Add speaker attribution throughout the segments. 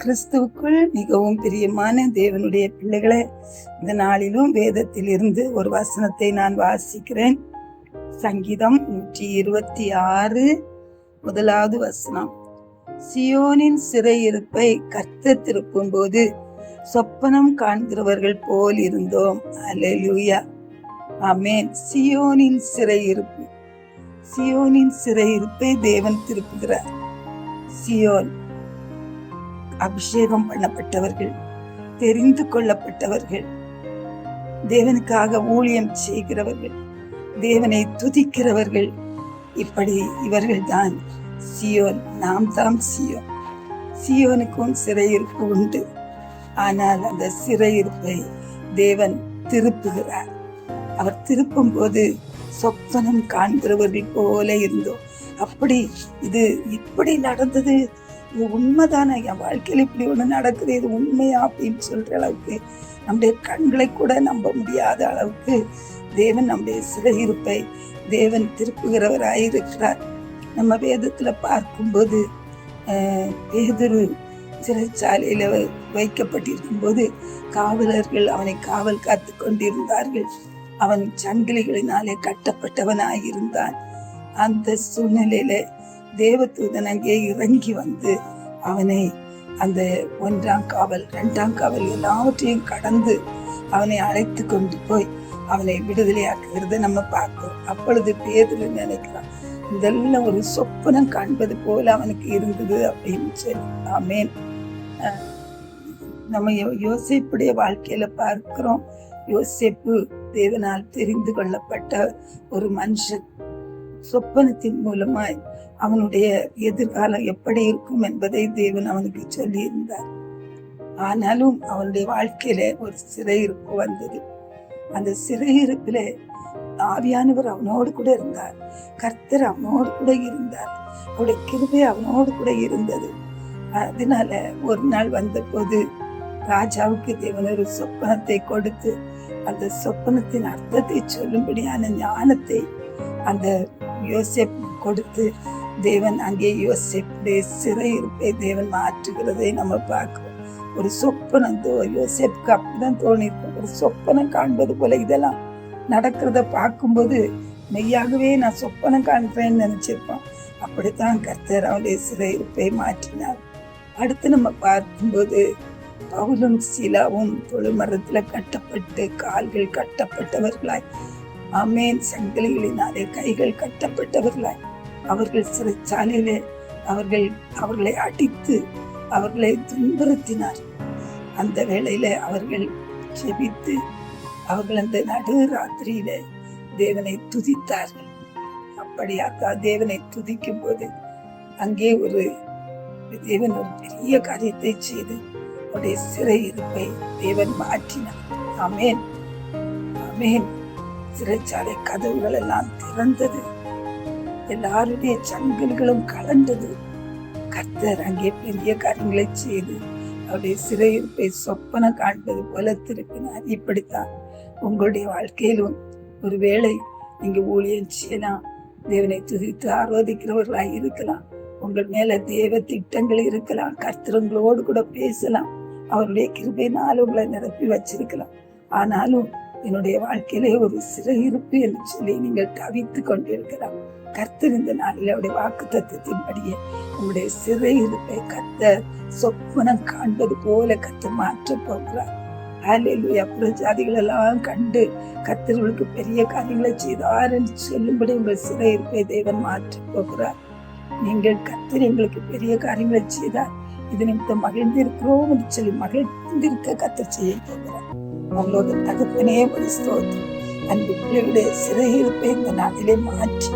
Speaker 1: கிறிஸ்துவுக்குள் மிகவும் பிரியமான தேவனுடைய பிள்ளைகளே, இந்த நாளிலும் வேதத்தில் இருந்து ஒரு வசனத்தை நான் வாசிக்கிறேன். சங்கீதம் 126 முதலாவது வசனம். சியோனின் சிறையிருப்பை கர்த்தர் திருப்பும் போது சொப்பனம் காண்கிறவர்கள் போல் இருந்தோம். அல்லேலூயா, ஆமென். சியோனின் சிறையிருப்பை தேவன் திருப்புகிறார். சியோன் அபிஷேகம் பண்ணப்பட்டவர்கள், தெரிந்து கொள்ளப்பட்டவர்கள், தேவனுக்காக ஊழியம் செய்கிறவர்கள், தேவனை துதிக்கிறவர்கள். இப்படி இவர்கள் தான் சியோன். நாம் தான் சியோன். சியோனுக்கும் சிறையிருப்பு உண்டு. ஆனால் அந்த சிறையிருப்பை தேவன் திருப்புகிறார். அவர் திருப்பும் போது சொப்பனம் காண்கிறவர்கள் போல இருந்தோம். அப்படி இது இப்படி நடந்தது, இது உண்மைதானே, என் வாழ்க்கையில் இப்படி ஒண்ணு நடக்குது, இது உண்மையா அப்படின்னு சொல்ற அளவுக்கு நம்முடைய கண்களை கூட நம்ப முடியாத அளவுக்கு தேவன் நம்முடைய சிறையிருப்பை தேவன் திருப்புகிறவராயிருக்கிறார். நம்ம வேதத்துல பார்க்கும்போது பேதுரு சிறைச்சாலையில வைக்கப்பட்டிருக்கும் போது காவலர்கள் அவனை காவல் காத்து கொண்டிருந்தார்கள். அவன் சங்கிலிகளினாலே கட்டப்பட்டவனாயிருந்தான். அந்த சூழ்நிலையில தேவதூதன் அங்கே இறங்கி வந்து அவனை அந்த 1ஆம் காவல் 2ஆம் காவல் எல்லாவற்றையும் கடந்து அவனை அழைத்து கொண்டு போய் அவனை விடுதலையாக்குகிறத நம்ம பார்க்கிறோம். அப்பொழுது பேதுரு நினைக்கிறான், இதெல்லாம் ஒரு சொப்பனம் காண்பது போல அவனுக்கு இருந்தது அப்படின்னு சொல்லி. ஆமென். நம்ம யோசேப்புடைய வாழ்க்கையில பார்க்கிறோம். யோசேப்பு தேவனால் தெரிந்து கொள்ளப்பட்ட ஒரு மனுஷன். சொப்பனத்தின் மூலமாய் அவனுடைய எதிர்காலம் எப்படி இருக்கும் என்பதை தேவன் அவனுக்கு சொல்லி இருந்தார். ஆனாலும் அவனுடைய வாழ்க்கையில ஒரு சிறையிருப்பு வந்தது. அந்த சிறையிருப்பில ஆவியானவர் அவனோடு கூட இருந்தார். கர்த்தர் அவனோடு கூட இருந்தார். அவருடைய கிருபை அவனோடு கூட இருந்தது. அதனால ஒரு நாள் வந்த போது ராஜாவுக்கு தேவன் ஒரு சொப்பனத்தை கொடுத்து அந்த சொப்பனத்தின் அர்த்தத்தை சொல்லும்படியான ஞானத்தை அந்த யோசேப் கொடுத்து தேவன் அங்கே யோசேப்புடைய சிறையிருப்பை தேவன் மாற்றுகிறதை நம்ம பார்க்கிறோம். ஒரு சொப்பனம் யோசேப்புக்கு அப்படிதான் தோணிருக்கும். ஒரு சொப்பனம் காண்பது போல இதெல்லாம் நடக்கிறத பார்க்கும்போது மெய்யாகவே நான் சொப்பனம் காண்கிறேன்னு நினைச்சிருப்பான். அப்படித்தான் கர்த்தர் அவனுடைய சிறையிருப்பை மாற்றினார். அடுத்து நம்ம பார்க்கும்போது பவுலும் சீலாவும் தொழுமரத்துல கட்டப்பட்டு கால்கள் கட்டப்பட்டவர்களாய், ஆமென், சங்கிலிகளினாலே கைகள் கட்டப்பட்டவர்களாய் அவர்கள் சிறைச்சாலையிலே அவர்களை அடித்து அவர்களை துன்புறுத்தினார். அந்த வேளையில அவர்கள் ஜெபித்து அவர்கள் அந்த நடு ராத்திரியில தேவனை துதித்தார்கள். அப்படியாக்கா தேவனை துதிக்கும் போது அங்கே தேவன் ஒரு பெரிய காரியத்தை செய்து அவருடைய சிறையிருப்பை தேவன் மாற்றினார். ஆமென், ஆமென். சிறைச்சாலை கதவுகள் எல்லாம் திறந்தது. எல்லாருடைய சங்கில்களும் கலண்டது. கர்த்தர் அங்கே பெரிய காரியங்களை செய்து அவருடைய சிறையிருப்பை சொப்பன காண்பது போல திருப்பினார். இப்படித்தான் உங்களுடைய வாழ்க்கையிலும் ஒருவேளை நீங்க ஊழியம் செய்யலாம், தேவனை துதித்து ஆராதிக்கிறவர்களாய் இருக்கலாம், உங்கள் மேல தேவ திட்டங்கள் இருக்கலாம், கர்த்தர் உங்களோடு கூட பேசலாம், அவருடைய கிருபையினால் உங்களை நிரப்பி வச்சிருக்கலாம். ஆனாலும் என்னுடைய வாழ்க்கையிலே ஒரு சிறையிருப்பு என்று சொல்லி நீங்கள் தவித்து கொண்டிருக்கலாம். கர்த்தர் இந்த நாளில் அவருடைய வாக்கு தத்துவத்தின்படியே உங்களுடைய சிறையிருப்பை கர்த்தர் சொப்பனம் காண்பது போல கர்த்தர் மாற்ற போகிறார். அல்லேலூயா. புறஜாதிகள் எல்லாம் கண்டு கர்த்தர்களுக்கு பெரிய காரியங்களை செய்தார் என்று சொல்லும்படி உங்கள் சிறையிருப்பை தேவன் மாற்ற போகிறார். நீங்கள் கர்த்தர் எங்களுக்கு பெரிய காரியங்களை செய்தார், இது நிமித்தம் மகிழ்ந்திருக்கிறோம் என்று சொல்லி மகிழ்ந்திருக்க கர்த்தர் செய்ய போகிறார். அவங்களோட தகப்பனே ஒரு ஸ்தோத்திரம். அன்பு பிள்ளைகளுடைய சிறையிருப்பை இந்த நாளிலே மாற்றி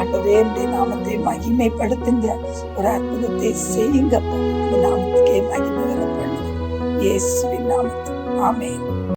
Speaker 1: ஆண்டவரே நாமத்தை மகிமைப்படுத்துங்க. ஒரு அற்புதத்தை செய்யுங்க. நாமத்துக்கே மகிமை வர பண்ணுங்க. இயேசுவின் நாமத்தில் ஆமென்.